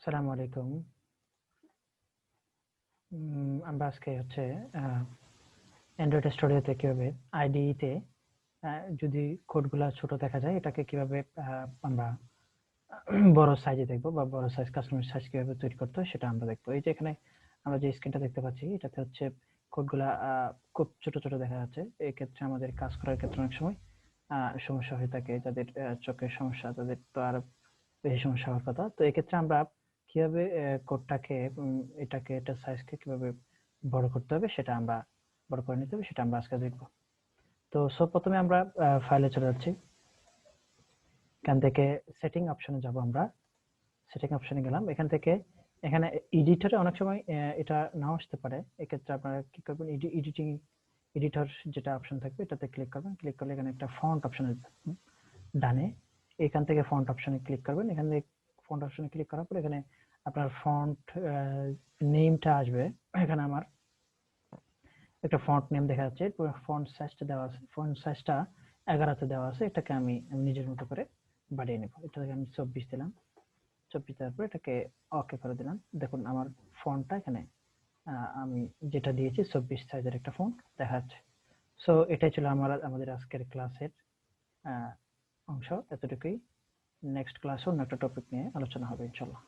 আসসালামু আলাইকুম। আমরা আজকে অ্যান্ড্রয়েড স্টুডিওতে কিভাবে আইডিইতে যদি কোডগুলা ছোট দেখা যায় এটাকে কিভাবে আমরা বড় সাইজে দেখবো বা বড় সাইজ কাস্টমাইজ সাইজ কিভাবে তৈরি করতে হয় সেটা আমরা দেখবো। এই যে এখানে আমরা যে স্ক্রিনটা দেখতে পাচ্ছি এটাতে কোডগুলা খুব ছোট ছোট দেখা যাচ্ছে। এই ক্ষেত্রে আমাদের কাজ করার ক্ষেত্রে অনেক সময় সমস্যা হয়ে থাকে। যাদের চোখের সমস্যা তাদের তো আরো বেশি সমস্যা হওয়ার কথা। তো এক্ষেত্রে আমরা কিভাবে কোডটাকে এটা সাইজকে কিভাবে বড় করতে হবে সেটা আমরা বড় করে নিতে হবে সেটা আমরা আজকে দেখবো। তো প্রথমে আমরা ফাইলে চলে যাচ্ছি। এখান থেকে সেটিং অপশনে যাব আমরা। সেটিং অপশনে গেলাম। এখানে এডিটরে অনেক সময় এটা নাও আসতে পারে। এক্ষেত্রে আপনারা কি করবেন, এডিটিং এডিটর যেটা অপশন থাকবে এটাতে ক্লিক করবেন। ক্লিক করলে এখানে একটা ফন্ট অপশন আসবে ডানে। এখান থেকে ফন্ট অপশনে ক্লিক করবেন। এখান থেকে ফন্ট অপশনে ক্লিক করার পর এখানে আপনার ফন্ট নেমটা আসবে। এখানে আমার একটা ফন্ট নেম দেখা যাচ্ছে। ফন্ট সাইজটা দেওয়া আছে। ফন্ট সাইজটা 11 তে দেওয়া আছে। এটাকে আমি নিজের মতো করে বাড়িয়ে নেব। এটাকে আমি 24 দিলাম। 24 দেওয়ার পর এটাকে ওকে করে দিলাম। দেখুন আমার ফন্টটা এখানে আমি যেটা দিয়েছি 24 সাইজের একটা ফন্ট দেখা যাচ্ছে। সো এটাই ছিল আমাদের আজকের ক্লাসের অংশ। এতটুকুই। নেক্সট ক্লাসে অন্য একটা টপিক নিয়ে আলোচনা হবে ইনশাল্লাহ।